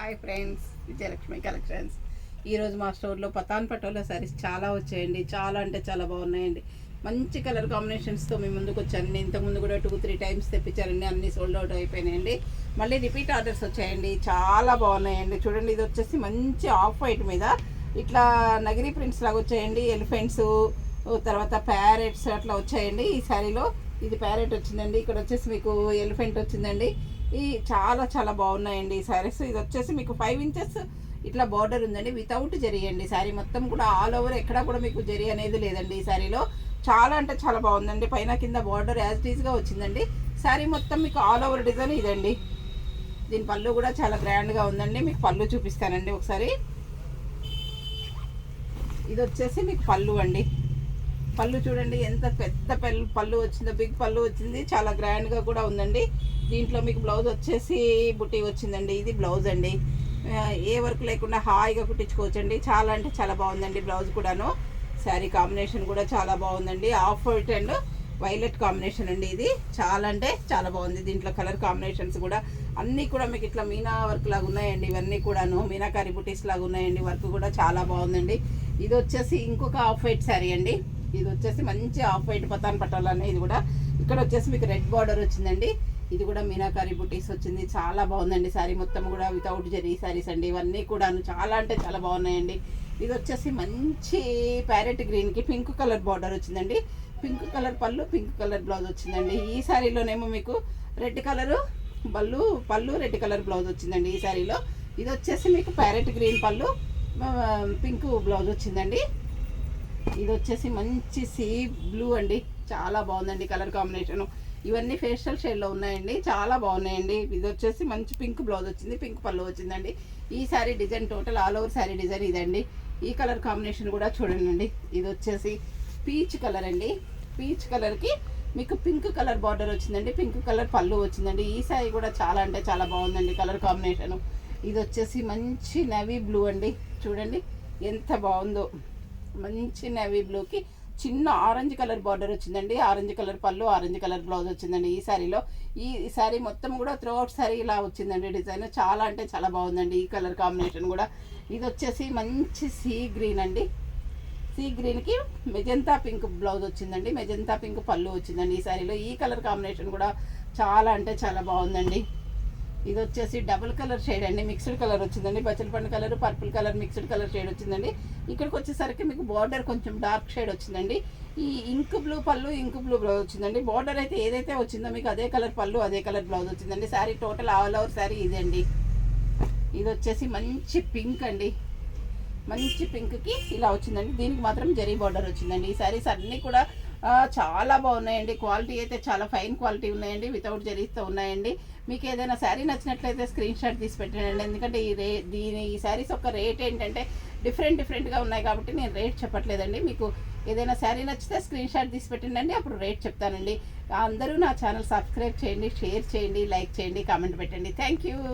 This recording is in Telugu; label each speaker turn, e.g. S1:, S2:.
S1: Hi friends, Vijayalakshmi collections. ఈరోజు మా స్టోర్లో పతాన్ పటోలా శారీస్ చాలా వచ్చాయండి. చాలా అంటే చాలా బాగున్నాయండి. మంచి కలర్ కాంబినేషన్స్తో మీ ముందుకు వచ్చానండి. ఇంతకుముందు కూడా 2-3 టైమ్స్ తెప్పించారండి. అన్నీ సోల్డ్ అవుట్ అయిపోయినాయండి. మళ్ళీ రిపీట్ ఆర్డర్స్ వచ్చాయండి. చాలా బాగున్నాయండి. చూడండి, ఇది వచ్చేసి మంచి ఆఫ్ వైట్ మీద ఇట్లా నగిరి ప్రింట్స్ లాగా వచ్చాయండి. ఎలిఫెంట్స్, తర్వాత ప్యారెట్స్ అట్లా వచ్చాయండి. ఈ శారీలో ఇది ప్యారెట్ వచ్చిందండి. ఇక్కడ వచ్చేసి మీకు ఎలిఫెంట్ వచ్చిందండి. ఈ చాలా చాలా బాగున్నాయండి ఈ శారీస్. ఇది వచ్చేసి మీకు 5 ఇంచెస్ ఇట్లా బార్డర్ ఉందండి, వితౌట్ జరీ అండి. శారీ మొత్తం కూడా ఆల్ ఓవర్ ఎక్కడా కూడా మీకు జరీ అనేది లేదండి. ఈ శారీలో చాలా అంటే చాలా బాగుందండి. పైన కింద బార్డర్ యాజ్ టీజ్గా వచ్చిందండి. శారీ మొత్తం మీకు ఆల్ ఓవర్ డిజైన్ ఇదండి. దీని పళ్ళు కూడా చాలా గ్రాండ్గా ఉందండి. మీకు పళ్ళు చూపిస్తానండి ఒకసారి. ఇది వచ్చేసి మీకు పళ్ళు అండి. పళ్ళు చూడండి ఎంత పెద్ద పళ్ళు వచ్చిందో, బిగ్ పళ్ళు వచ్చింది. చాలా గ్రాండ్గా కూడా ఉందండి. దీంట్లో మీకు బ్లౌజ్ వచ్చేసి బుట్టి వచ్చిందండి. ఇది బ్లౌజ్ అండి. ఏ వర్క్ లేకుండా హాయిగా కుట్టించుకోవచ్చండి. చాలా అంటే చాలా బాగుందండి బ్లౌజ్ కూడాను. శారీ కాంబినేషన్ కూడా చాలా బాగుందండి. Off white and violet combination అండి. ఇది చాలా అంటే చాలా బాగుంది. దీంట్లో కలర్ కాంబినేషన్స్ కూడా అన్నీ కూడా మీకు ఇట్లా మీనా వర్క్ లాగా ఉన్నాయండి. ఇవన్నీ కూడాను మీనాకారి బుటీస్ లాగా ఉన్నాయండి. వర్క్ కూడా చాలా బాగుందండి. ఇది వచ్చేసి ఇంకొక ఆఫ్ వైట్ శారీ అండి. ఇది వచ్చేసి మంచి ఆఫ్ వైట్ పతాన్ పటాలని. ఇది కూడా ఇక్కడ వచ్చేసి మీకు రెడ్ బార్డర్ వచ్చిందండి. ఇది కూడా మీనాకారి బుటీస్ వచ్చింది. చాలా బాగుందండి. శారీ మొత్తం కూడా వితౌట్ జరీ శారీస్ అండి. ఇవన్నీ కూడా చాలా అంటే చాలా బాగున్నాయండి. ఇది వచ్చేసి మంచి ప్యారెట్ గ్రీన్కి పింక్ కలర్ బార్డర్ వచ్చిందండి. పింక్ కలర్ పళ్ళు, పింక్ కలర్ బ్లౌజ్ వచ్చిందండి. ఈ శారీలోనేమో మీకు రెడ్ కలరు పళ్ళు రెడ్ కలర్ బ్లౌజ్ వచ్చిందండి ఈ శారీలో. ఇది వచ్చేసి మీకు ప్యారెట్ గ్రీన్ పళ్ళు, పింక్ బ్లౌజ్ వచ్చిందండి. ఇది వచ్చేసి మంచి సీ బ్లూ అండి. చాలా బాగుందండి కలర్ కాంబినేషను. ఇవన్నీ ఫేషియల్ షేడ్లో ఉన్నాయండి. చాలా బాగున్నాయండి. ఇది వచ్చేసి మంచి పింక్ బ్లౌజ్ వచ్చింది, పింక్ పళ్ళు వచ్చిందండి. ఈ sari design total all over sari design ఇదండి. ఈ కలర్ కాంబినేషన్ కూడా చూడండి. ఇది వచ్చేసి పీచ్ కలర్ అండి. పీచ్ కలర్కి మీకు పింక్ కలర్ బార్డర్ వచ్చిందండి. పింక్ కలర్ పళ్ళు వచ్చిందండి. ఈ శారీ కూడా చాలా అంటే చాలా బాగుందండి కలర్ కాంబినేషను. ఇది వచ్చేసి మంచి నేవీ బ్లూ అండి. చూడండి ఎంత బాగుందో. మంచి నేవీ బ్లూకి చిన్న ఆరెంజ్ కలర్ బార్డర్ వచ్చిందండి. ఆరెంజ్ కలర్ పళ్ళు, ఆరెంజ్ కలర్ బ్లౌజ్ వచ్చిందండి ఈ శారీలో. ఈ శారీ మొత్తం కూడా త్రూఅవుట్ శారీ ఇలా వచ్చిందండి డిజైన్. చాలా అంటే చాలా బాగుందండి ఈ కలర్ కాంబినేషన్ కూడా. ఇది వచ్చేసి మంచి సీ గ్రీన్ అండి. సీ గ్రీన్కి మెజంతా పింక్ బ్లౌజ్ వచ్చిందండి. మెజంతా పింక్ పళ్ళు వచ్చిందండి ఈ శారీలో. ఈ కలర్ కాంబినేషన్ కూడా చాలా అంటే చాలా బాగుందండి. ఇది వచ్చేసి డబుల్ కలర్ షేడ్ అండి. మిక్స్డ్ కలర్ వచ్చిందండి. బచ్చలపండు colour, purple colour mixed colour shade వచ్చిందండి. ఇక్కడికి వచ్చేసరికి మీకు బార్డర్ కొంచెం డార్క్ షేడ్ వచ్చిందండి. ఈ ఇంక్ బ్లూ పళ్ళు, ఇంక్ బ్లూ బ్లౌజ్ వచ్చిందండి. బార్డర్ అయితే ఏదైతే వచ్చిందో మీకు అదే కలర్ పళ్ళు, అదే కలర్ బ్లౌజ్ వచ్చిందండి. Sari total all over sari ఇదండి. ఇది వచ్చేసి మంచి పింక్ అండి. మంచి పింక్కి ఇలా వచ్చిందండి. దీనికి మాత్రం జరీ బార్డర్ వచ్చిందండి. ఈ శారీస్ అన్నీ కూడా చాలా బాగున్నాయండి. క్వాలిటీ అయితే చాలా ఫైన్ క్వాలిటీ ఉన్నాయండి. వితౌట్ జరీస్తో ఉన్నాయండి. మీకు ఏదైనా శారీ నచ్చినట్లయితే స్క్రీన్ షాట్ తీసి పెట్టండి. ఎందుకంటే ఈ శారీస్ యొక్క రేట్ ఏంటంటే డిఫరెంట్గా ఉన్నాయి కాబట్టి నేను రేట్ చెప్పట్లేదండి. మీకు ఏదైనా శారీ నచ్చితే స్క్రీన్ షాట్ తీసి పెట్టండి, అప్పుడు రేట్ చెప్తానండి. అందరూ నా ఛానల్ సబ్స్క్రైబ్ చేయండి, షేర్ చేయండి, లైక్ చేయండి, కామెంట్ పెట్టండి. Thank you.